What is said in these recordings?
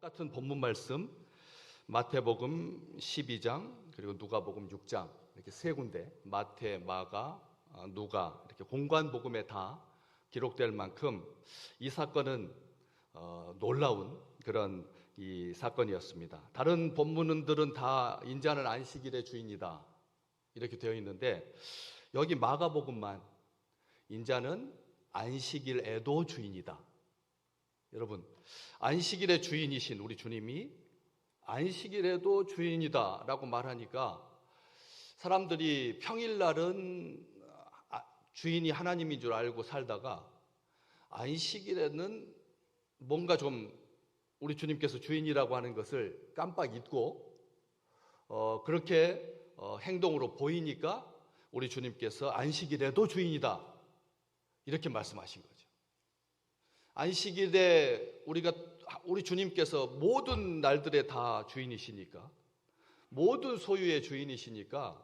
똑같은 본문 말씀 마태복음 12장 그리고 누가복음 6장 이렇게 세 군데 마태, 마가, 누가 이렇게 공관복음에 다 기록될 만큼 이 사건은 놀라운 그런 이 사건이었습니다. 다른 본문들은 다 인자는 안식일의 주인이다 이렇게 되어 있는데 여기 마가복음만 인자는 안식일에도 주인이다. 여러분, 안식일의 주인이신 우리 주님이 안식일에도 주인이다 라고 말하니까 사람들이 평일날은 주인이 하나님인 줄 알고 살다가 안식일에는 뭔가 좀 우리 주님께서 주인이라고 하는 것을 깜빡 잊고 그렇게 행동으로 보이니까 우리 주님께서 안식일에도 주인이다 이렇게 말씀하신 거죠. 안식일에 우리 주님께서 모든 날들에 다 주인이시니까, 모든 소유의 주인이시니까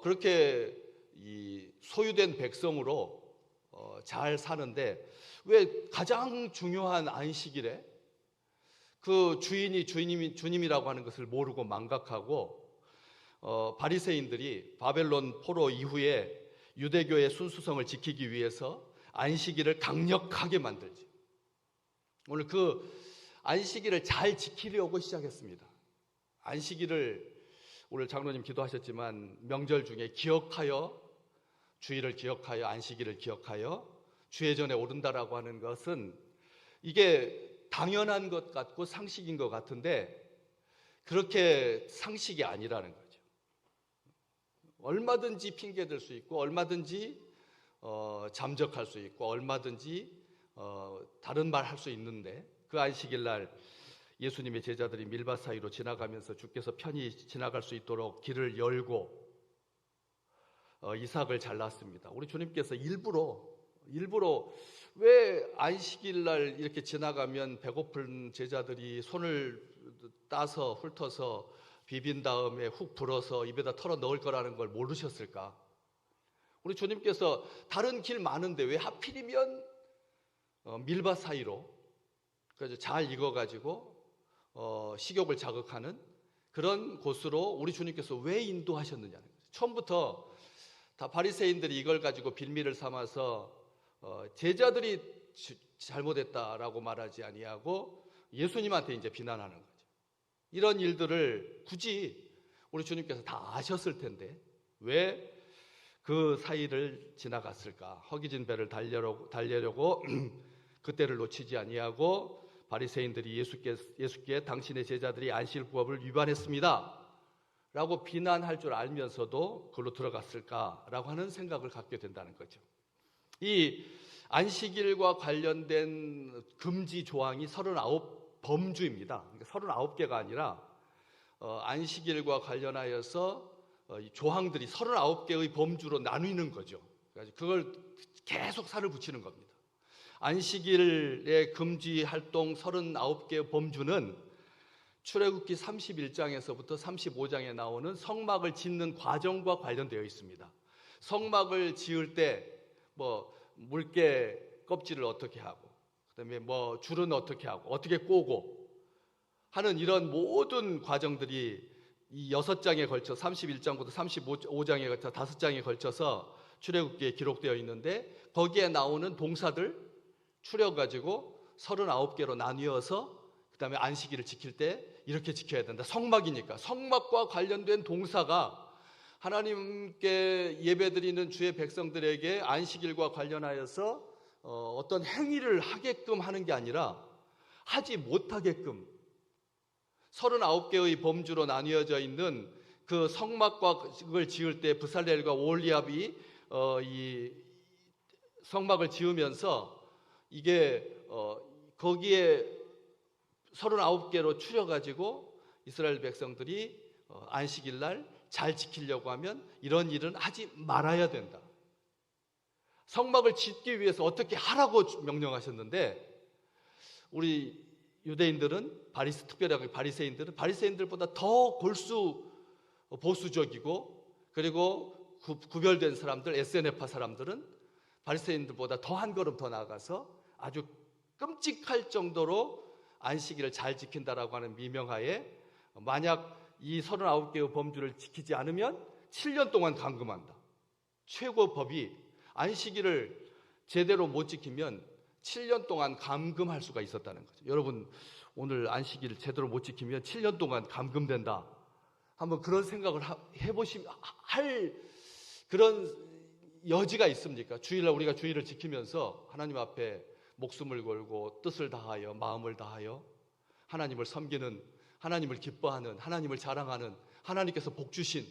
그렇게 이 소유된 백성으로 잘 사는데 왜 가장 중요한 안식일에 그 주님이라고 하는 것을 모르고 망각하고 바리새인들이 바벨론 포로 이후에 유대교의 순수성을 지키기 위해서 안식일을 강력하게 만들죠. 오늘 그 안식일을 잘 지키려고 시작했습니다. 안식일을 오늘 장로님 기도하셨지만 명절 중에 기억하여 주일을 기억하여 안식일을 기억하여 주의 전에 오른다라고 하는 것은 이게 당연한 것 같고 상식인 것 같은데 그렇게 상식이 아니라는 거죠. 얼마든지 핑계 댈 수 있고 얼마든지 잠적할 수 있고 얼마든지 다른 말 할 수 있는데 그 안식일 날 예수님의 제자들이 밀밭 사이로 지나가면서 주께서 편히 지나갈 수 있도록 길을 열고 이삭을 잘랐습니다. 우리 주님께서 일부러 왜 안식일 날 이렇게 지나가면 배고픈 제자들이 손을 따서 훑어서 비빈 다음에 훅 불어서 입에다 털어 넣을 거라는 걸 모르셨을까? 우리 주님께서 다른 길 많은데 왜 하필이면 밀밭 사이로 그래서 잘 익어가지고 식욕을 자극하는 그런 곳으로 우리 주님께서 왜 인도하셨느냐는 거죠. 처음부터 다 바리새인들이 이걸 가지고 빌미를 삼아서 제자들이 잘못했다라고 말하지 아니하고 예수님한테 이제 비난하는 거죠. 이런 일들을 굳이 우리 주님께서 다 아셨을 텐데 왜 그 사이를 지나갔을까? 허기진 배를 달려려고 그때를 놓치지 아니하고 바리새인들이 예수께 당신의 제자들이 안식일법을 위반했습니다 라고 비난할 줄 알면서도 그걸로 들어갔을까라고 하는 생각을 갖게 된다는 거죠. 이 안식일과 관련된 금지 조항이 39범주입니다. 39개가 아니라 안식일과 관련하여서 조항들이 39개의 범주로 나뉘는 거죠. 그걸 계속 살을 붙이는 겁니다. 안식일의 금지 활동 39개의 범주는 출애굽기 31장에서부터 35장에 나오는 성막을 짓는 과정과 관련되어 있습니다. 성막을 지을 때 물개 껍질을 어떻게 하고 그다음에 줄은 어떻게 하고 어떻게 꼬고 하는 이런 모든 과정들이 이 6장에 걸쳐 31장부터 35장에 걸쳐 5장에 걸쳐서 출애굽기에 기록되어 있는데 거기에 나오는 동사들 추려가지고 39개로 나뉘어서 그 다음에 안식일을 지킬 때 이렇게 지켜야 된다. 성막이니까 성막과 관련된 동사가 하나님께 예배드리는 주의 백성들에게 안식일과 관련하여서 어떤 행위를 하게끔 하는 게 아니라 하지 못하게끔 39개의 범주로 나뉘어져 있는 그 성막을 지을 때 브살렐과 오홀리압이 이 성막을 지으면서 이게 거기에 39개로 추려가지고 이스라엘 백성들이 안식일 날 잘 지키려고 하면 이런 일은 하지 말아야 된다. 성막을 짓기 위해서 어떻게 하라고 명령하셨는데 우리 유대인들은 특별하게 바리새인들보다 더 보수적이고 그리고 구별된 사람들 에세네파 사람들은 바리새인들보다 더 한 걸음 더 나아가서 아주 끔찍할 정도로 안식일을 잘 지킨다라고 하는 미명하에 만약 이 39개의 범주를 지키지 않으면 7년 동안 감금한다. 최고 법이 안식일을 제대로 못 지키면 7년 동안 감금할 수가 있었다는 거죠. 여러분, 오늘 안식일을 제대로 못 지키면 7년 동안 감금된다. 한번 그런 생각을 할 그런 여지가 있습니까? 주일날 우리가 주일을 지키면서 하나님 앞에 목숨을 걸고 뜻을 다하여 마음을 다하여 하나님을 섬기는, 하나님을 기뻐하는, 하나님을 자랑하는, 하나님께서 복 주신,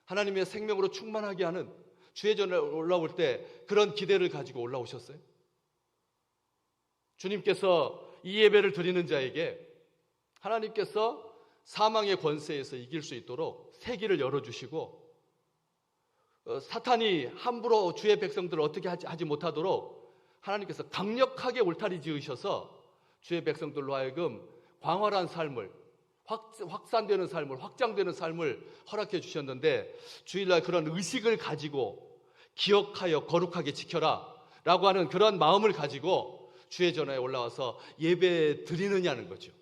하나님의 생명으로 충만하게 하는 주의 전에 올라올 때 그런 기대를 가지고 올라오셨어요? 주님께서 이 예배를 드리는 자에게 하나님께서 사망의 권세에서 이길 수 있도록 새 길을 열어주시고 사탄이 함부로 주의 백성들을 어떻게 하지 못하도록 하나님께서 강력하게 울타리 지으셔서 주의 백성들로 하여금 광활한 삶을, 확산되는 삶을, 확장되는 삶을 허락해 주셨는데 주일날 그런 의식을 가지고 기억하여 거룩하게 지켜라 라고 하는 그런 마음을 가지고 주의 전에 올라와서 예배 드리느냐는 거죠.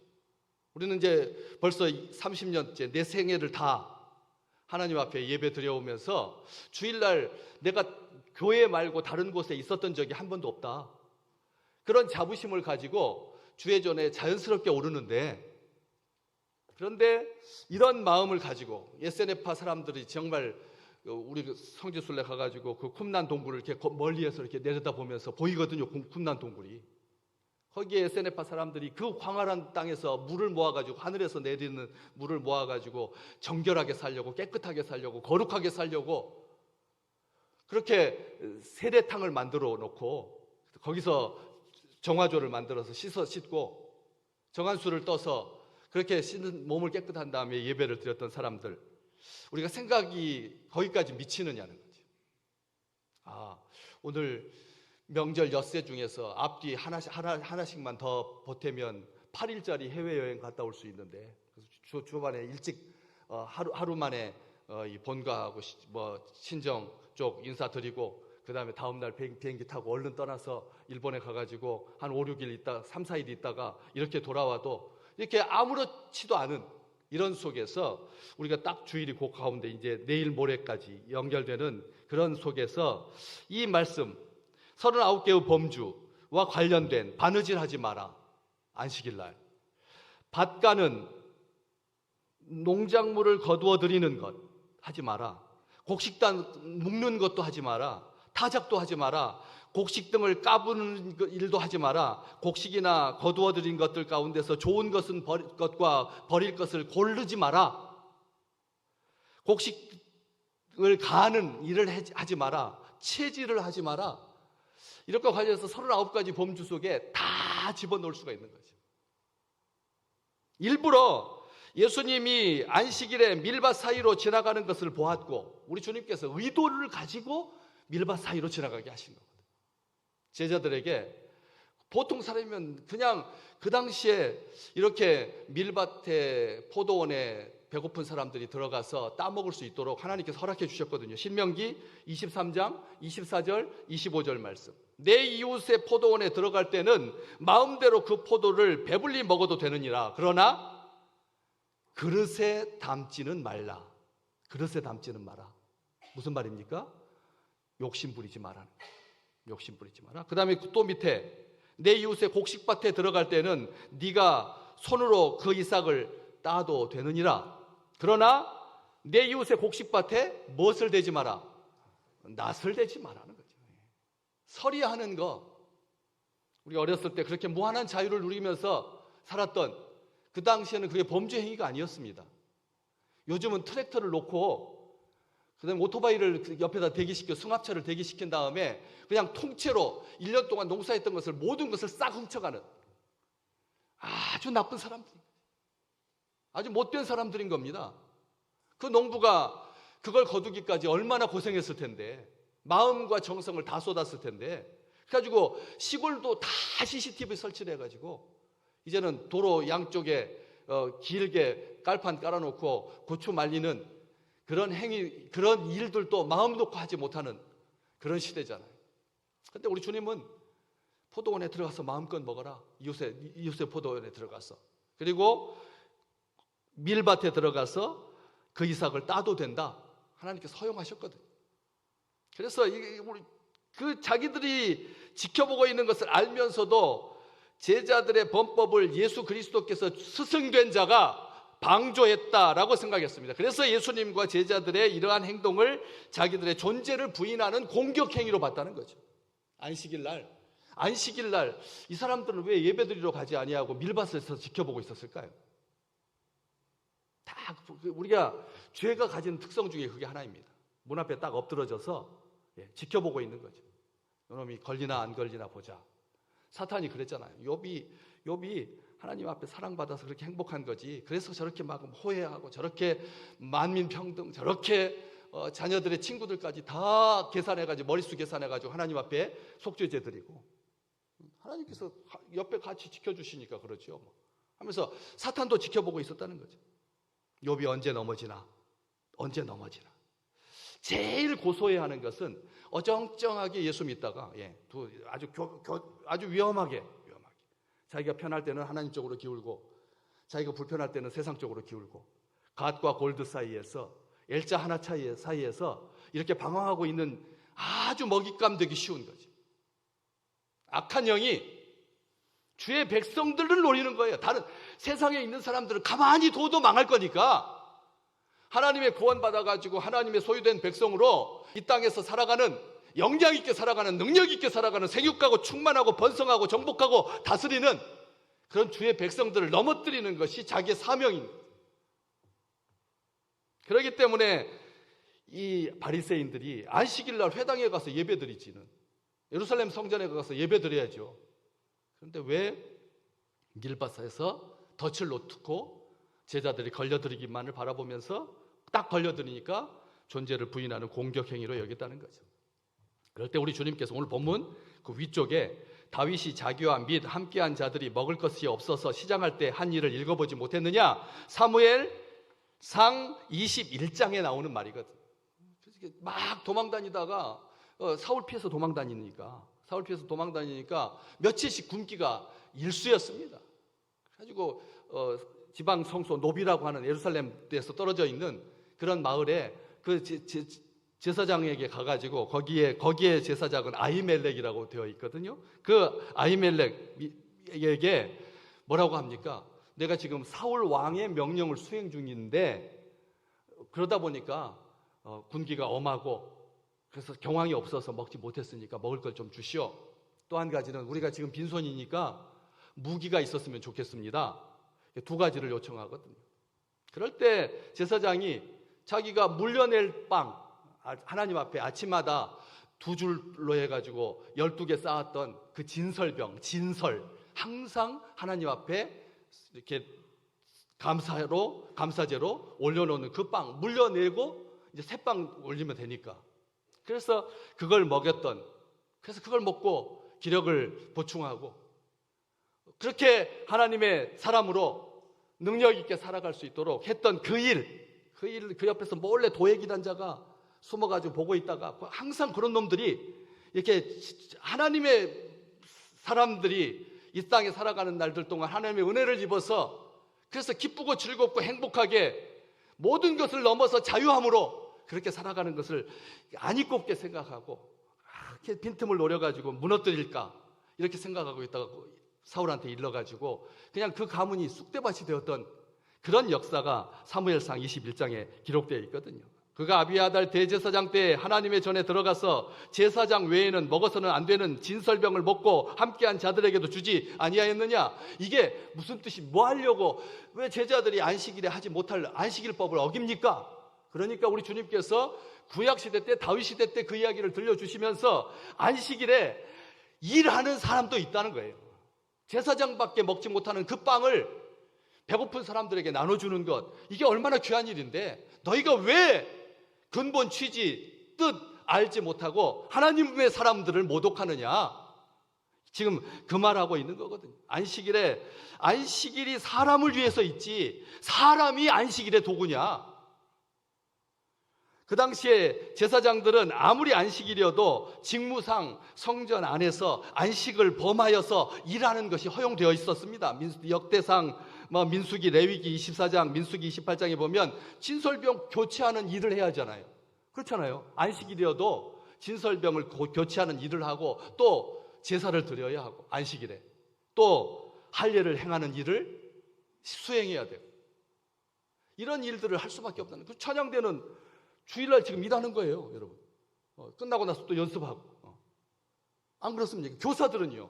우리는 이제 벌써 30년째 내 생애를 다 하나님 앞에 예배 드려오면서 주일날 내가 교회 말고 다른 곳에 있었던 적이 한 번도 없다. 그런 자부심을 가지고 주의 전에 자연스럽게 오르는데, 그런데 이런 마음을 가지고 예세네파 사람들이 정말 우리 성지순례 가가지고 그 쿰난 동굴을 이렇게 멀리에서 이렇게 내려다보면서 보이거든요. 쿰난 동굴이. 거기에 예세네파 사람들이 그 광활한 땅에서 물을 모아가지고, 하늘에서 내리는 물을 모아가지고 정결하게 살려고, 깨끗하게 살려고, 거룩하게 살려고 그렇게 세례탕을 만들어 놓고 거기서 정화조를 만들어서 씻고 정한수를 떠서 그렇게 씻는 몸을 깨끗한 다음에 예배를 드렸던 사람들, 우리가 생각이 거기까지 미치느냐는 거죠. 오늘 명절 엿새 중에서 앞뒤 하나씩만 더 보태면 8일짜리 해외여행 갔다 올 수 있는데, 그래서 주말에 일찍 하루 만에 이 본가하고 친정 쪽 인사드리고 그 다음에 다음날 비행기 타고 얼른 떠나서 일본에 가가지고 한 5, 6일 있다 3, 4일 있다가 이렇게 돌아와도 이렇게 아무렇지도 않은 이런 속에서 우리가 딱 주일이 그 가운데 이제 내일 모레까지 연결되는 그런 속에서 이 말씀 39개의 범주와 관련된 바느질하지 마라. 안식일날 밭가는 농작물을 거두어 들이는 것 하지 마라. 곡식단 묶는 것도 하지 마라. 타작도 하지 마라. 곡식 등을 까부는 일도 하지 마라. 곡식이나 거두어 들인 것들 가운데서 좋은 것은 버릴 것을 고르지 마라. 곡식을 가하는 일을 하지 마라. 채질을 하지 마라. 이렇게 관련해서 39가지 범주 속에 다 집어넣을 수가 있는 거죠. 일부러 예수님이 안식일에 밀밭 사이로 지나가는 것을 보았고 우리 주님께서 의도를 가지고 밀밭 사이로 지나가게 하신 거거든요. 제자들에게 보통 사람이면 그냥 그 당시에 이렇게 밀밭에 포도원에 배고픈 사람들이 들어가서 따먹을 수 있도록 하나님께서 허락해 주셨거든요. 신명기 23장 24절 25절 말씀. 내 이웃의 포도원에 들어갈 때는 마음대로 그 포도를 배불리 먹어도 되느니라. 그러나 그릇에 담지는 말라. 그릇에 담지는 마라. 무슨 말입니까? 욕심 부리지 마라. 욕심 부리지 마라. 그 다음에 또 밑에 내 이웃의 곡식밭에 들어갈 때는 네가 손으로 그 이삭을 따도 되느니라. 그러나 내 이웃의 곡식밭에 무엇을 대지 마라? 낫을 대지 마라는 거죠. 서리하는 거. 우리가 어렸을 때 그렇게 무한한 자유를 누리면서 살았던 그 당시에는 그게 범죄 행위가 아니었습니다. 요즘은 트랙터를 놓고 그다음에 오토바이를 옆에다 대기시켜 승합차를 대기시킨 다음에 그냥 통째로 1년 동안 농사했던 것을 모든 것을 싹 훔쳐가는 아주 나쁜 사람들, 아주 못된 사람들인 겁니다. 그 농부가 그걸 거두기까지 얼마나 고생했을 텐데, 마음과 정성을 다 쏟았을 텐데, 그래가지고 시골도 다 CCTV 설치를 해가지고 이제는 도로 양쪽에 길게 깔판 깔아놓고 고추 말리는 그런 행위, 그런 일들도 마음 놓고 하지 못하는 그런 시대잖아요. 근데 우리 주님은 포도원에 들어가서 마음껏 먹어라. 이웃의 포도원에 들어가서. 그리고 밀밭에 들어가서 그 이삭을 따도 된다. 하나님께서 허용하셨거든요. 그래서 그 자기들이 지켜보고 있는 것을 알면서도 제자들의 범법을 예수 그리스도께서 스승된 자가 방조했다라고 생각했습니다. 그래서 예수님과 제자들의 이러한 행동을 자기들의 존재를 부인하는 공격행위로 봤다는 거죠. 안식일 날 이 사람들은 왜 예배드리러 가지 아니하고 밀밭에서 지켜보고 있었을까요? 다 우리가 죄가 가진 특성 중에 그게 하나입니다. 문 앞에 딱 엎드러져서 지켜보고 있는 거죠. 이놈이 걸리나 안 걸리나 보자. 사탄이 그랬잖아요. 욥이 하나님 앞에 사랑받아서 그렇게 행복한 거지. 그래서 저렇게 막 호해하고 저렇게 만민평등, 저렇게 자녀들의 친구들까지 다 계산해가지고 머릿수 계산해가지고 하나님 앞에 속죄제 드리고, 하나님께서 옆에 같이 지켜주시니까 그렇죠. 하면서 사탄도 지켜보고 있었다는 거죠. 욥이 언제 넘어지나. 제일 고소해하는 것은 어정쩡하게 예수 믿다가 아주 위험하게 자기가 편할 때는 하나님 쪽으로 기울고 자기가 불편할 때는 세상 쪽으로 기울고 갓과 골드 사이에서 L자 하나 사이에서 이렇게 방황하고 있는 아주 먹잇감 되기 쉬운 거지. 악한 영이 주의 백성들을 노리는 거예요. 다른 세상에 있는 사람들은 가만히 둬도 망할 거니까 하나님의 구원받아가지고 하나님의 소유된 백성으로 이 땅에서 살아가는, 영향 있게 살아가는, 능력 있게 살아가는, 생육하고 충만하고 번성하고 정복하고 다스리는 그런 주의 백성들을 넘어뜨리는 것이 자기의 사명입니다. 그렇기 때문에 이 바리새인들이 안식일 날 회당에 가서 예배드리지는, 예루살렘 성전에 가서 예배드려야죠. 그런데 왜 밀밭에서 덫을 놓고 제자들이 걸려들이기만을 바라보면서 딱 걸려들으니까 존재를 부인하는 공격행위로 여겼다는 거죠. 그럴 때 우리 주님께서 오늘 본문 그 위쪽에 다윗이 자기와 및 함께한 자들이 먹을 것이 없어서 시장할 때 한 일을 읽어보지 못했느냐? 사무엘상 21장에 나오는 말이거든. 막 도망다니다가 사울 피해서 도망다니니까 며칠씩 굶기가 일쑤였습니다. 그래가지고 지방 성소 노비라고 하는 예루살렘에서 떨어져 있는 그런 마을에 그 제사장에게 가가지고 거기에 제사장은 아히멜렉이라고 되어 있거든요. 그 아히멜렉에게 뭐라고 합니까? 내가 지금 사울 왕의 명령을 수행 중인데 그러다 보니까 군기가 엄하고 그래서 경황이 없어서 먹지 못했으니까 먹을 걸 좀 주시오. 또 한 가지는 우리가 지금 빈손이니까 무기가 있었으면 좋겠습니다. 두 가지를 요청하거든요. 그럴 때 제사장이 자기가 물려낼 빵, 하나님 앞에 아침마다 두 줄로 해가지고 12개 쌓았던 그 진설, 항상 하나님 앞에 이렇게 감사제로 올려놓는 그 빵, 물려내고 이제 새 빵 올리면 되니까. 그래서 그걸 그래서 그걸 먹고 기력을 보충하고 그렇게 하나님의 사람으로 능력 있게 살아갈 수 있도록 했던 그 옆에서 몰래 도예기단자가 숨어가지고 보고 있다가 항상 그런 놈들이 이렇게 하나님의 사람들이 이 땅에 살아가는 날들 동안 하나님의 은혜를 입어서 그래서 기쁘고 즐겁고 행복하게 모든 것을 넘어서 자유함으로 그렇게 살아가는 것을 안이꼽게 생각하고 이렇게 빈틈을 노려가지고 무너뜨릴까 이렇게 생각하고 있다가 사울한테 일러가지고 그냥 그 가문이 쑥대밭이 되었던 그런 역사가 사무엘상 21장에 기록되어 있거든요. 그가 아비아달 대제사장 때 하나님의 전에 들어가서 제사장 외에는 먹어서는 안 되는 진설병을 먹고 함께한 자들에게도 주지 아니하였느냐? 이게 무슨 뜻이 뭐 하려고 왜 제자들이 안식일에 하지 못할 안식일법을 어깁니까? 그러니까 우리 주님께서 구약시대 때 다윗시대 때 그 이야기를 들려주시면서 안식일에 일하는 사람도 있다는 거예요. 제사장밖에 먹지 못하는 그 빵을 배고픈 사람들에게 나눠주는 것, 이게 얼마나 귀한 일인데 너희가 왜 근본 취지, 뜻 알지 못하고 하나님의 사람들을 모독하느냐? 지금 그 말하고 있는 거거든요. 안식일이 사람을 위해서 있지 사람이 안식일의 도구냐? 그 당시에 제사장들은 아무리 안식일이어도 직무상 성전 안에서 안식을 범하여서 일하는 것이 허용되어 있었습니다. 역대상, 민수기, 레위기 24장, 민수기 28장에 보면 진설병 교체하는 일을 해야 하잖아요. 그렇잖아요. 안식일이어도 진설병을 교체하는 일을 하고 또 제사를 드려야 하고 안식일에 또 할례를 행하는 일을 수행해야 돼요. 이런 일들을 할 수밖에 없다는 거예요. 찬양대는 주일날 지금 일하는 거예요, 여러분. 끝나고 나서 또 연습하고. 안 그렇습니까? 교사들은요.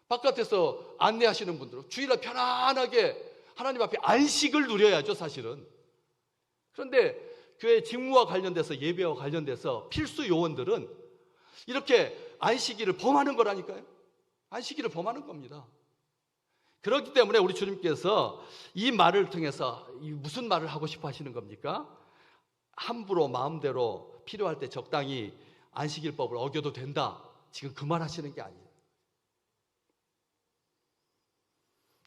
바깥에서 안내하시는 분들은 주일날 편안하게 하나님 앞에 안식을 누려야죠, 사실은. 그런데 교회 직무와 관련돼서, 예배와 관련돼서 필수 요원들은 이렇게 안식일을 범하는 거라니까요. 안식일을 범하는 겁니다. 그렇기 때문에 우리 주님께서 이 말을 통해서 무슨 말을 하고 싶어 하시는 겁니까? 함부로 마음대로 필요할 때 적당히 안식일법을 어겨도 된다. 지금 그 말 하시는 게 아니에요.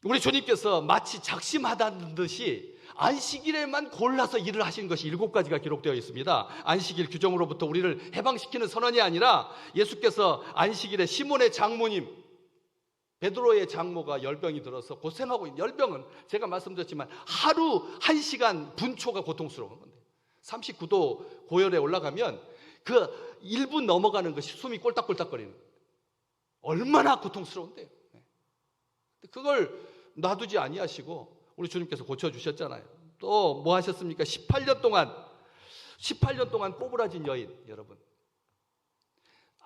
우리 주님께서 마치 작심하다는 듯이 안식일에만 골라서 일을 하신 것이 7가지가 기록되어 있습니다. 안식일 규정으로부터 우리를 해방시키는 선언이 아니라 예수께서 안식일에 시몬의 장모님 베드로의 장모가 열병이 들어서 고생하고 있는, 열병은 제가 말씀드렸지만 하루 1시간 분초가 고통스러운 건데 39도 고열에 올라가면 그 1분 넘어가는 것이 숨이 꼴딱꼴딱거리는 거예요. 얼마나 고통스러운데요. 그걸 놔두지 아니하시고 우리 주님께서 고쳐주셨잖아요. 또 뭐 하셨습니까? 18년 동안 꼬부라진 여인, 여러분,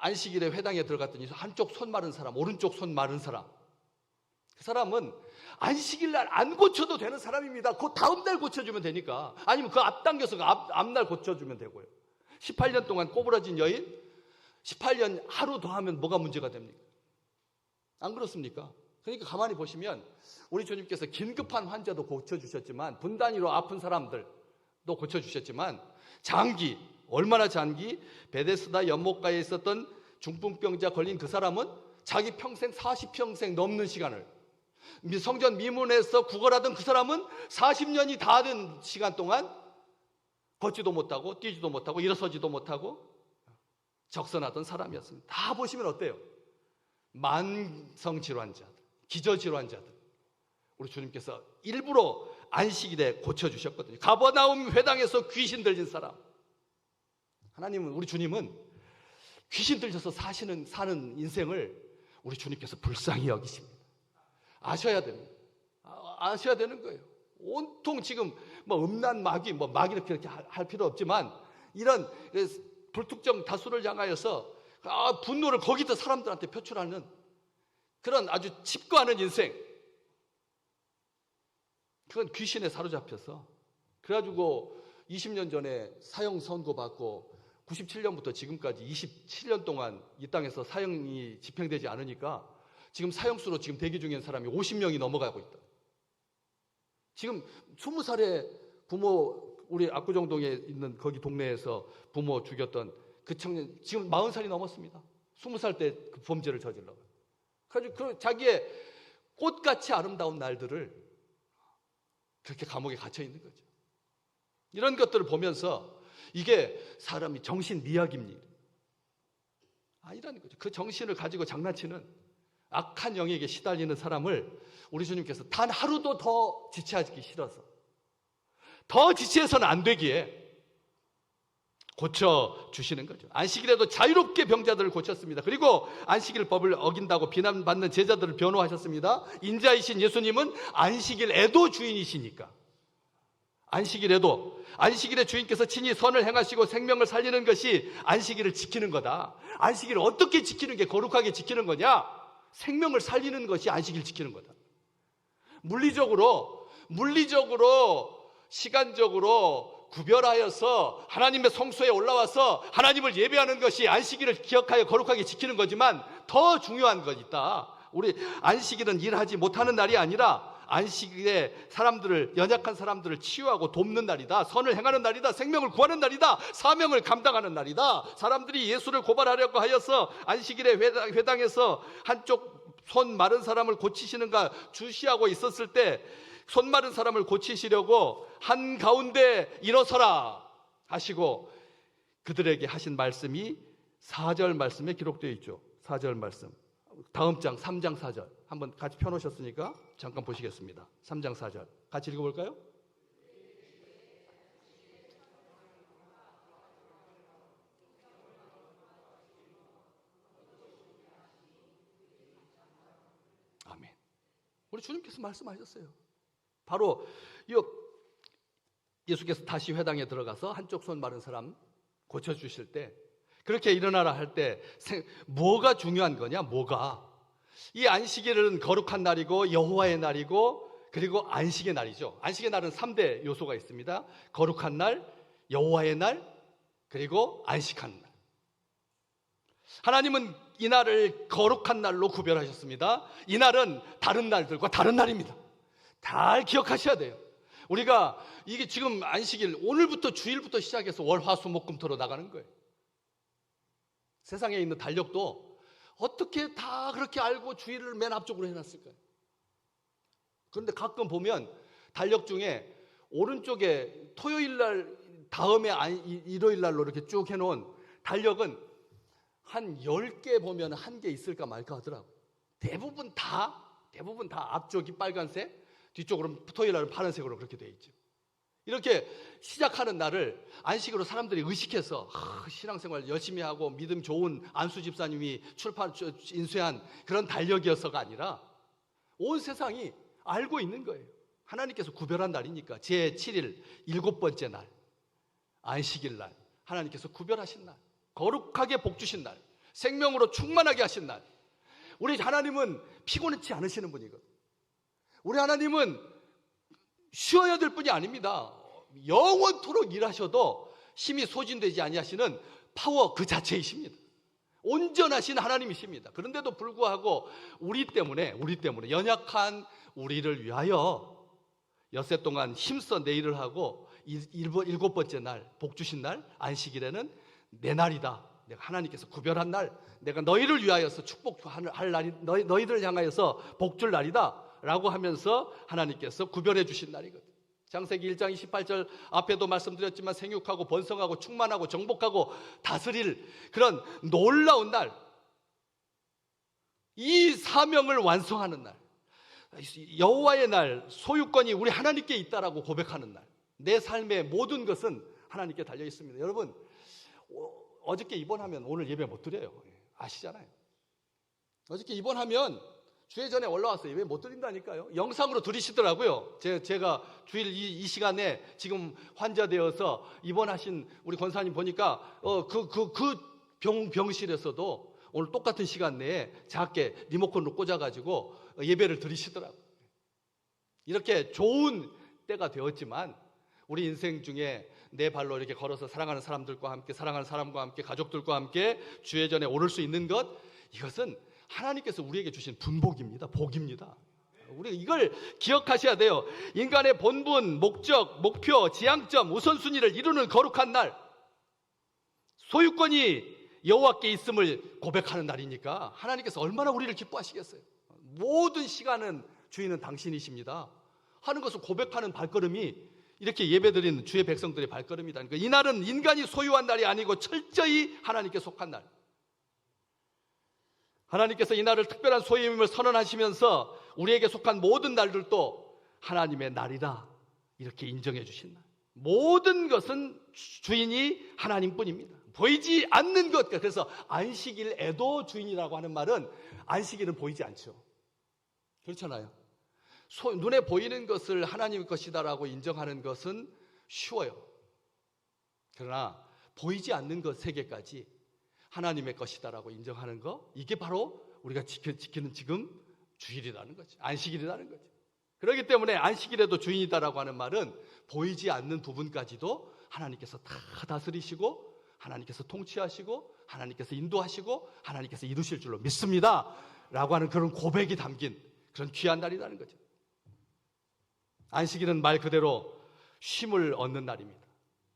안식일에 회당에 들어갔더니 한쪽 손 마른 사람, 오른쪽 손 마른 사람, 그 사람은 안식일 날 안 고쳐도 되는 사람입니다. 그 다음 날 고쳐주면 되니까. 아니면 그 앞당겨서 그 앞날 고쳐주면 되고요. 18년 동안 꼬부라진 여인, 18년 하루 더 하면 뭐가 문제가 됩니까? 안 그렇습니까? 그러니까 가만히 보시면 우리 주님께서 긴급한 환자도 고쳐주셨지만, 분단위로 아픈 사람들도 고쳐주셨지만, 장기, 얼마나 장기? 베데스다 연못가에 있었던 중풍병자 걸린 그 사람은 자기 평생 40평생 넘는 시간을, 성전 미문에서 구걸하던 그 사람은 40년이 다 된 시간 동안 걷지도 못하고 뛰지도 못하고 일어서지도 못하고 적선하던 사람이었습니다. 다 보시면 어때요? 만성질환자들, 기저질환자들, 우리 주님께서 일부러 안식일에 고쳐주셨거든요. 가버나움 회당에서 귀신 들린 사람, 하나님은, 우리 주님은 귀신 들려서 사는 인생을 우리 주님께서 불쌍히 여기십니다. 아셔야 됩니다. 아셔야 되는 거예요. 온통 지금 음란 마귀, 마귀 이렇게 할 필요 없지만, 이런 불특정 다수를 향하여서 분노를 거기다 사람들한테 표출하는 그런 아주 칩거하는 인생, 그건 귀신에 사로잡혀서, 그래가지고 20년 전에 사형 선고받고 97년부터 지금까지 27년 동안 이 땅에서 사형이 집행되지 않으니까 지금 사형수로 지금 대기 중인 사람이 50명이 넘어가고 있다. 지금 20살에 부모, 우리 압구정동에 있는 거기 동네에서 부모 죽였던 그 청년, 지금 40살이 넘었습니다. 20살 때 그 범죄를 저질러. 그래서 그 자기의 꽃같이 아름다운 날들을 그렇게 감옥에 갇혀 있는 거죠. 이런 것들을 보면서 이게 사람이 정신 미약입니다. 아니라는 거죠. 그 정신을 가지고 장난치는 악한 영에게 시달리는 사람을 우리 주님께서 단 하루도 더 지체하기 싫어서, 더 지체해서는 안 되기에 고쳐주시는 거죠. 안식일에도 자유롭게 병자들을 고쳤습니다. 그리고 안식일 법을 어긴다고 비난받는 제자들을 변호하셨습니다. 인자이신 예수님은 안식일에도 주인이시니까, 안식일에 주인께서 친히 선을 행하시고 생명을 살리는 것이 안식일을 지키는 거다. 안식일을 어떻게 지키는 게 거룩하게 지키는 거냐? 생명을 살리는 것이 안식일 지키는 거다. 물리적으로 시간적으로 구별하여서 하나님의 성소에 올라와서 하나님을 예배하는 것이 안식일을 기억하여 거룩하게 지키는 거지만, 더 중요한 것 있다. 우리 안식일은 일하지 못하는 날이 아니라 안식일에 연약한 사람들을 치유하고 돕는 날이다. 선을 행하는 날이다. 생명을 구하는 날이다. 사명을 감당하는 날이다. 사람들이 예수를 고발하려고 하여서 안식일에 회당에서 한쪽 손 마른 사람을 고치시는가 주시하고 있었을 때, 손 마른 사람을 고치시려고 한가운데 일어서라, 하시고 그들에게 하신 말씀이 4절 말씀에 기록되어 있죠. 4절 말씀. 다음 장 3장 4절 한번 같이 펴놓으셨으니까 잠깐 보시겠습니다. 3장 4절 같이 읽어볼까요? 아멘. 우리 주님께서 말씀하셨어요. 바로 예수께서 다시 회당에 들어가서 한쪽 손 마른 사람 고쳐주실 때, 그렇게 일어나라 할 때 뭐가 중요한 거냐? 뭐가? 이 안식일은 거룩한 날이고 여호와의 날이고 그리고 안식의 날이죠. 안식의 날은 3대 요소가 있습니다. 거룩한 날, 여호와의 날, 그리고 안식하는 날. 하나님은 이 날을 거룩한 날로 구별하셨습니다. 이 날은 다른 날들과 다른 날입니다. 잘 기억하셔야 돼요. 우리가 이게 지금 안식일, 오늘부터 주일부터 시작해서 월, 화, 수, 목, 금, 토로 나가는 거예요. 세상에 있는 달력도 어떻게 다 그렇게 알고 주일을 맨 앞쪽으로 해놨을까요? 그런데 가끔 보면 달력 중에 오른쪽에 토요일 날 다음에 일요일 날로 이렇게 쭉 해놓은 달력은 한 10개 보면 1개 있을까 말까 하더라고. 대부분 다 앞쪽이 빨간색, 뒤쪽으로는 토요일 날은 파란색으로 그렇게 되어 있죠. 이렇게 시작하는 날을 안식으로 사람들이 의식해서 신앙생활 열심히 하고 믿음 좋은 안수 집사님이 인쇄한 그런 달력이어서가 아니라 온 세상이 알고 있는 거예요. 하나님께서 구별한 날이니까. 제7일 7번째 날, 안식일 날, 하나님께서 구별하신 날, 거룩하게 복주신 날, 생명으로 충만하게 하신 날. 우리 하나님은 피곤치 않으시는 분이거든요. 우리 하나님은 쉬어야 될 뿐이 아닙니다. 영원토록 일하셔도 힘이 소진되지 아니하시는 파워 그 자체이십니다. 온전하신 하나님이십니다. 그런데도 불구하고 우리 때문에 연약한 우리를 위하여 엿새 동안 힘써 내 일을 하고 7번째 날, 복주신 날, 안식일에는 내 날이다. 내가 하나님께서 구별한 날, 내가 너희를 위하여서 축복할 날이, 너희들을 향하여서 복줄 날이다 라고 하면서 하나님께서 구별해 주신 날이거든요. 창세기 1장 28절 앞에도 말씀드렸지만 생육하고 번성하고 충만하고 정복하고 다스릴 그런 놀라운 날, 이 사명을 완성하는 날, 여호와의 날, 소유권이 우리 하나님께 있다라고 고백하는 날, 내 삶의 모든 것은 하나님께 달려 있습니다. 여러분, 어저께 입원하면 오늘 예배 못 드려요. 아시잖아요. 어저께 입원하면 주회 전에 올라왔어요. 예배 못 드린다니까요. 영상으로 드리시더라고요. 제가 주일 이 시간에 지금 환자되어서 입원하신 우리 권사님 보니까 병실에서도 오늘 똑같은 시간 내에 작게 리모컨으로 꽂아가지고 예배를 드리시더라고요. 이렇게 좋은 때가 되었지만 우리 인생 중에 내 발로 이렇게 걸어서 사랑하는 사람들과 함께, 사랑하는 사람과 함께, 가족들과 함께 주회 전에 오를 수 있는 것, 이것은 하나님께서 우리에게 주신 분복입니다. 복입니다. 우리 이걸 기억하셔야 돼요. 인간의 본분, 목적, 목표, 지향점, 우선순위를 이루는 거룩한 날, 소유권이 여호와께 있음을 고백하는 날이니까 하나님께서 얼마나 우리를 기뻐하시겠어요. 모든 시간은 주인은 당신이십니다 하는 것을 고백하는 발걸음이 이렇게 예배드리는 주의 백성들의 발걸음이다. 그러니까 이 날은 인간이 소유한 날이 아니고 철저히 하나님께 속한 날. 하나님께서 이 날을 특별한 소유임을 선언하시면서 우리에게 속한 모든 날들도 하나님의 날이다 이렇게 인정해 주신 날. 모든 것은 주인이 하나님뿐입니다. 보이지 않는 것. 그래서 안식일에도 주인이라고 하는 말은 안식일은 보이지 않죠. 그렇잖아요. 눈에 보이는 것을 하나님 것이다라고 인정하는 것은 쉬워요. 그러나 보이지 않는 것 세계까지 하나님의 것이다라고 인정하는 거, 이게 바로 우리가 지키는 지금 주일이라는 거죠. 안식일이라는 거죠. 그렇기 때문에 안식일에도 주인이다라고 하는 말은 보이지 않는 부분까지도 하나님께서 다 다스리시고 하나님께서 통치하시고 하나님께서 인도하시고 하나님께서 이루실 줄로 믿습니다 라고 하는 그런 고백이 담긴 그런 귀한 날이라는 거죠. 안식일은 말 그대로 쉼을 얻는 날입니다.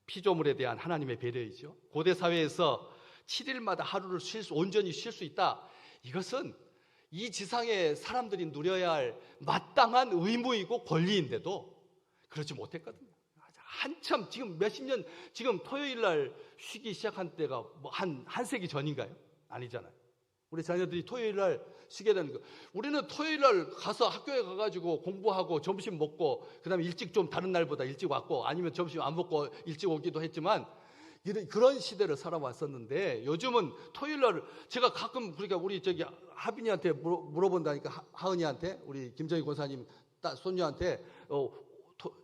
피조물에 대한 하나님의 배려이죠. 고대 사회에서 7일마다 하루를 온전히 쉴 수 있다. 이것은 이 지상의 사람들이 누려야 할 마땅한 의무이고 권리인데도 그렇지 못했거든요. 한참 지금 몇십 년, 지금 토요일 날 쉬기 시작한 때가 뭐 한 세기 전인가요? 아니잖아요. 우리 자녀들이 토요일 날 쉬게 되는 거. 우리는 토요일 날 가서 학교에 가가지고 공부하고 점심 먹고 그다음에 일찍 좀 다른 날보다 일찍 왔고 아니면 점심 안 먹고 일찍 오기도 했지만 그런 시대를 살아왔었는데 요즘은 토요일 날 제가 가끔 그러니까 우리 저기 하빈이한테 물어본다니까 하은이한테 우리 김정희 권사님 손녀한테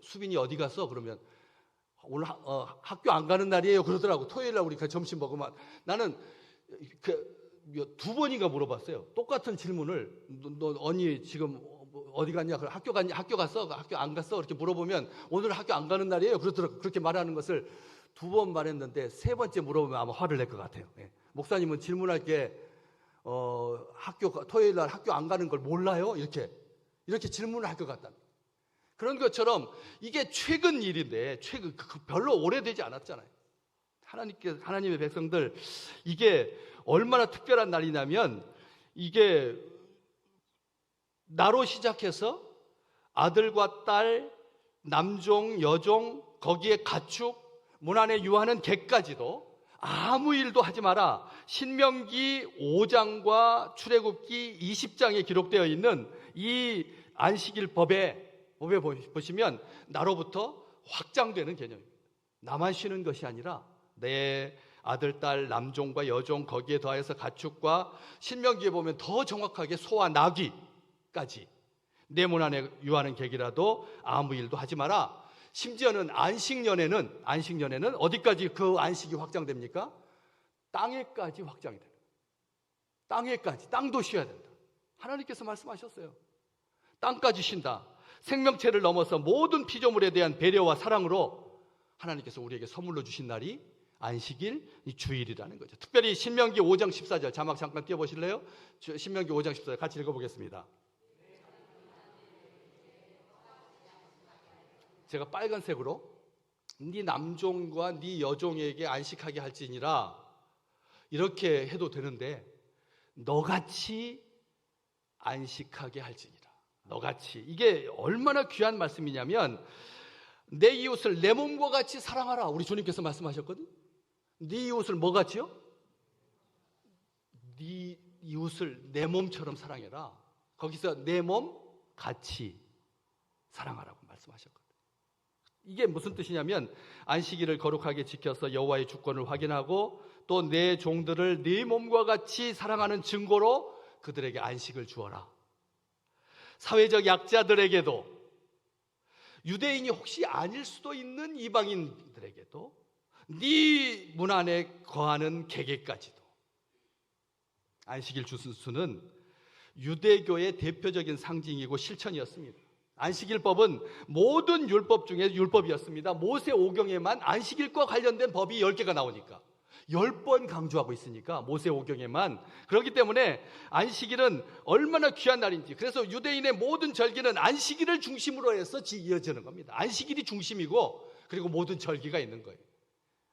수빈이 어디 갔어? 그러면 오늘 학교 안 가는 날이에요 그러더라고. 토요일 날 우리가 점심 먹으면 나는 두 번인가 물어봤어요. 똑같은 질문을 너 언니 지금 어디 갔냐? 학교 갔냐? 학교 갔어? 학교 안 갔어? 이렇게 물어보면 오늘 학교 안 가는 날이에요. 그러더라고. 그렇게 말하는 것을 두 번 말했는데 세 번째 물어보면 아마 화를 낼 것 같아요. 예. 목사님은 질문할 게 토요일 날 학교 안 가는 걸 몰라요? 이렇게 질문을 할 것 같다. 그런 것처럼 이게 최근 일인데 별로 오래되지 않았잖아요. 하나님의 백성들 이게 얼마나 특별한 날이냐면 이게 나로 시작해서 아들과 딸, 남종, 여종, 거기에 가축, 문 안에 유하는 개까지도 아무 일도 하지 마라. 신명기 5장과 출애굽기 20장에 기록되어 있는 이 안식일 법에 보시면 나로부터 확장되는 개념입니다. 나만 쉬는 것이 아니라 내 아들, 딸, 남종과 여종 거기에 더해서 가축과 신명기에 보면 더 정확하게 소와 나귀까지 내 문 안에 유하는 객이라도 아무 일도 하지 마라. 심지어는 안식년에는 어디까지 그 안식이 확장됩니까? 땅에까지 확장이 됩니다. 땅도 쉬어야 된다. 하나님께서 말씀하셨어요. 땅까지 쉰다. 생명체를 넘어서 모든 피조물에 대한 배려와 사랑으로 하나님께서 우리에게 선물로 주신 날이 안식일, 이 주일이라는 거죠. 특별히 신명기 5장 14절 자막 잠깐 띄워보실래요? 신명기 5장 14절 같이 읽어보겠습니다. 제가 빨간색으로 네 남종과 네 여종에게 안식하게 할지니라 이렇게 해도 되는데 너같이 안식하게 할지니라. 너같이. 이게 얼마나 귀한 말씀이냐면 내 이웃을 내 몸과 같이 사랑하라. 우리 주님께서 말씀하셨거든. 네 이웃을 뭐 같이요? 네 이웃을 내 몸처럼 사랑해라. 거기서 내 몸 같이 사랑하라고 말씀하셨거든. 이게 무슨 뜻이냐면 안식일을 거룩하게 지켜서 여호와의 주권을 확인하고 또 내 종들을 네 몸과 같이 사랑하는 증거로 그들에게 안식을 주어라. 사회적 약자들에게도 유대인이 혹시 아닐 수도 있는 이방인들에게도 네 문 안에 거하는 개개까지도 안식일 주수는 유대교의 대표적인 상징이고 실천이었습니다. 안식일법은 모든 율법 중에 율법이었습니다. 모세 오경에만 안식일과 관련된 법이 10개가 나오니까 10번 강조하고 있으니까 모세 오경에만. 그렇기 때문에 안식일은 얼마나 귀한 날인지. 그래서 유대인의 모든 절기는 안식일을 중심으로 해서 이어지는 겁니다. 안식일이 중심이고 그리고 모든 절기가 있는 거예요.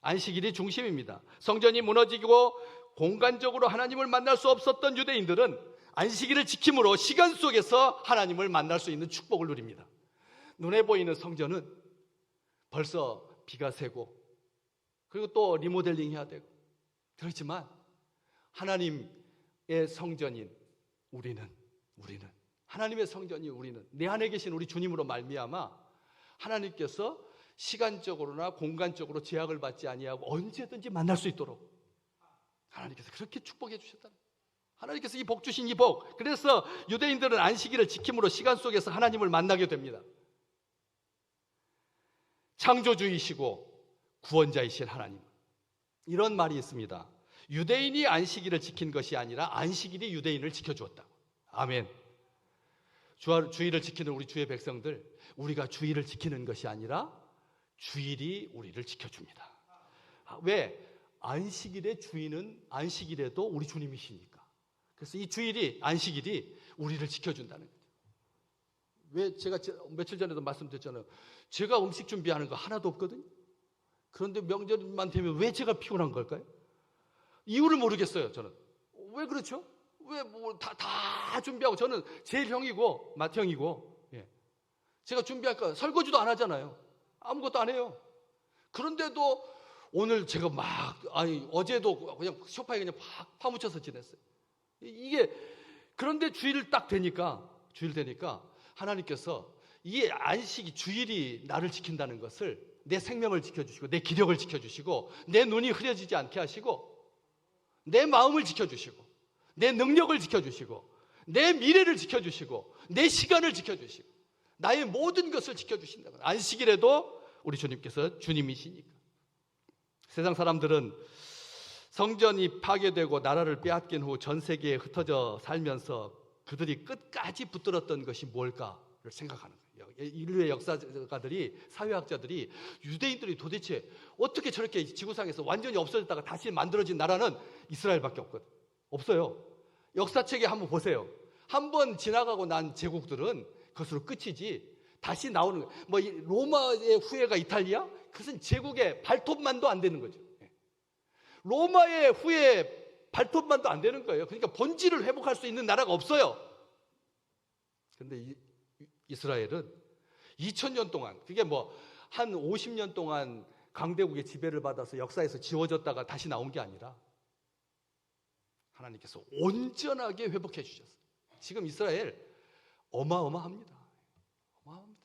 안식일이 중심입니다. 성전이 무너지고 공간적으로 하나님을 만날 수 없었던 유대인들은 안식일을 지킴으로 시간 속에서 하나님을 만날 수 있는 축복을 누립니다. 눈에 보이는 성전은 벌써 비가 새고 그리고 또 리모델링 해야 되고 그렇지만 하나님의 성전인 우리는 하나님의 성전인 우리는 내 안에 계신 우리 주님으로 말미암아 하나님께서 시간적으로나 공간적으로 제약을 받지 아니하고 언제든지 만날 수 있도록 하나님께서 그렇게 축복해 주셨다. 하나님께서 이 복 주신 이 복. 그래서 유대인들은 안식일을 지킴으로 시간 속에서 하나님을 만나게 됩니다. 창조주이시고 구원자이신 하나님. 이런 말이 있습니다. 유대인이 안식일을 지킨 것이 아니라 안식일이 유대인을 지켜주었다. 아멘. 주일을 지키는 우리 주의 백성들, 우리가 주일을 지키는 것이 아니라 주일이 우리를 지켜줍니다. 왜? 안식일의 주인은 안식일에도 우리 주님이시니까. 그래서 이 주일이, 안식일이 우리를 지켜준다는 거죠. 왜 제가 며칠 전에도 말씀드렸잖아요. 제가 음식 준비하는 거 하나도 없거든요. 그런데 명절만 되면 왜 제가 피곤한 걸까요? 이유를 모르겠어요, 저는. 왜 그렇죠? 왜 다 준비하고 저는 제일 형이고 맏형이고 제가 준비할 거 설거지도 안 하잖아요. 아무것도 안 해요. 그런데도 오늘 제가 어제도 그냥 소파에 그냥 팍 파묻혀서 지냈어요. 이게 그런데 주일 되니까 하나님께서 이 안식이 주일이 나를 지킨다는 것을 내 생명을 지켜주시고 내 기력을 지켜주시고 내 눈이 흐려지지 않게 하시고 내 마음을 지켜주시고 내 능력을 지켜주시고 내 미래를 지켜주시고 내 시간을 지켜주시고 나의 모든 것을 지켜주신다고. 안식일에도 우리 주님께서 주님이시니까. 세상 사람들은 성전이 파괴되고 나라를 빼앗긴 후 전 세계에 흩어져 살면서 그들이 끝까지 붙들었던 것이 뭘까를 생각하는 거예요. 인류의 역사가들이, 사회학자들이, 유대인들이 도대체 어떻게 저렇게 지구상에서 완전히 없어졌다가 다시 만들어진 나라는 이스라엘밖에 없어요. 역사책에 한번 보세요. 한번 지나가고 난 제국들은 그것으로 끝이지 다시 나오는 거예요. 로마의 후예가 이탈리아? 그것은 제국의 발톱만도 안 되는 거죠. 로마의 후예 발톱만도 안 되는 거예요. 그러니까 본질을 회복할 수 있는 나라가 없어요. 그런데 이스라엘은 2000년 동안, 그게 한 50년 동안 강대국의 지배를 받아서 역사에서 지워졌다가 다시 나온 게 아니라 하나님께서 온전하게 회복해 주셨어요. 지금 이스라엘 어마어마합니다.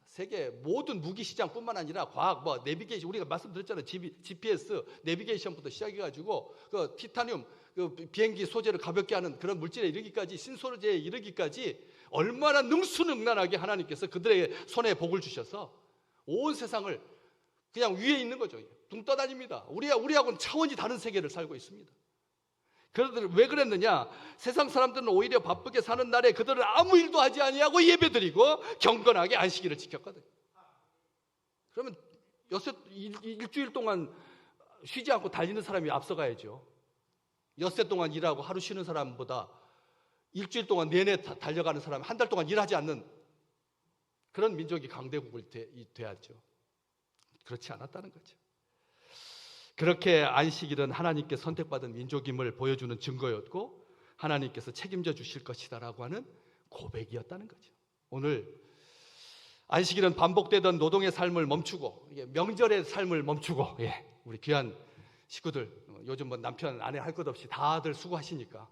세계 모든 무기 시장뿐만 아니라 과학, 내비게이션, 우리가 말씀드렸잖아요. GPS, 내비게이션부터 시작해가지고 그 티타늄, 그 비행기 소재를 가볍게 하는 그런 물질에 이르기까지, 신소재에 이르기까지 얼마나 능수능란하게 하나님께서 그들에게 손에 복을 주셔서 온 세상을 그냥 위에 있는 거죠. 둥 떠다닙니다. 우리하고는 차원이 다른 세계를 살고 있습니다. 그들은 왜 그랬느냐? 세상 사람들은 오히려 바쁘게 사는 날에 그들은 아무 일도 하지 아니하고 예배드리고 경건하게 안식일을 지켰거든요. 그러면 일주일 동안 쉬지 않고 달리는 사람이 앞서가야죠. 엿새 동안 일하고 하루 쉬는 사람보다 일주일 동안 내내 달려가는 사람이 한 달 동안 일하지 않는 그런 민족이 강대국을 돼야죠. 그렇지 않았다는 거죠. 그렇게 안식일은 하나님께 선택받은 민족임을 보여주는 증거였고 하나님께서 책임져 주실 것이다라고 하는 고백이었다는 거죠. 오늘 안식일은 반복되던 노동의 삶을 멈추고 명절의 삶을 멈추고 우리 귀한 식구들 요즘 남편 아내 할 것 없이 다들 수고하시니까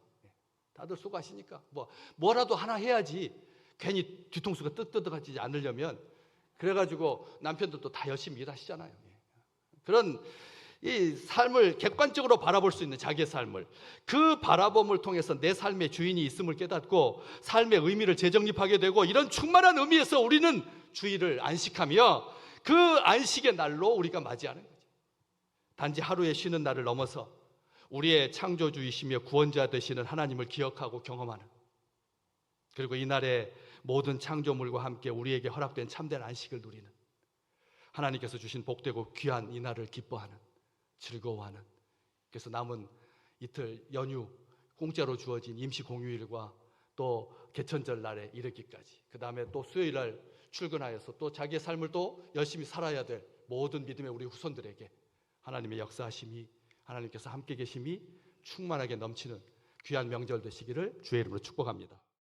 뭐라도 하나 해야지 괜히 뒤통수가 뜨뜻하지 않으려면 그래가지고 남편들도 다 열심히 일하시잖아요. 그런 이 삶을 객관적으로 바라볼 수 있는 자기의 삶을 그 바라봄을 통해서 내 삶의 주인이 있음을 깨닫고 삶의 의미를 재정립하게 되고 이런 충만한 의미에서 우리는 주일을 안식하며 그 안식의 날로 우리가 맞이하는 거죠. 단지 하루의 쉬는 날을 넘어서 우리의 창조주이시며 구원자 되시는 하나님을 기억하고 경험하는 그리고 이날의 모든 창조물과 함께 우리에게 허락된 참된 안식을 누리는 하나님께서 주신 복되고 귀한 이날을 기뻐하는 즐거워하는 그래서 남은 이틀 연휴 공짜로 주어진 임시 공휴일과 또 개천절 날에 이르기까지 그 다음에 또 수요일 날 출근하여서 또 자기의 삶을 또 열심히 살아야 될 모든 믿음의 우리 후손들에게 하나님의 역사하심이 하나님께서 함께 계심이 충만하게 넘치는 귀한 명절 되시기를 주의 이름으로 축복합니다.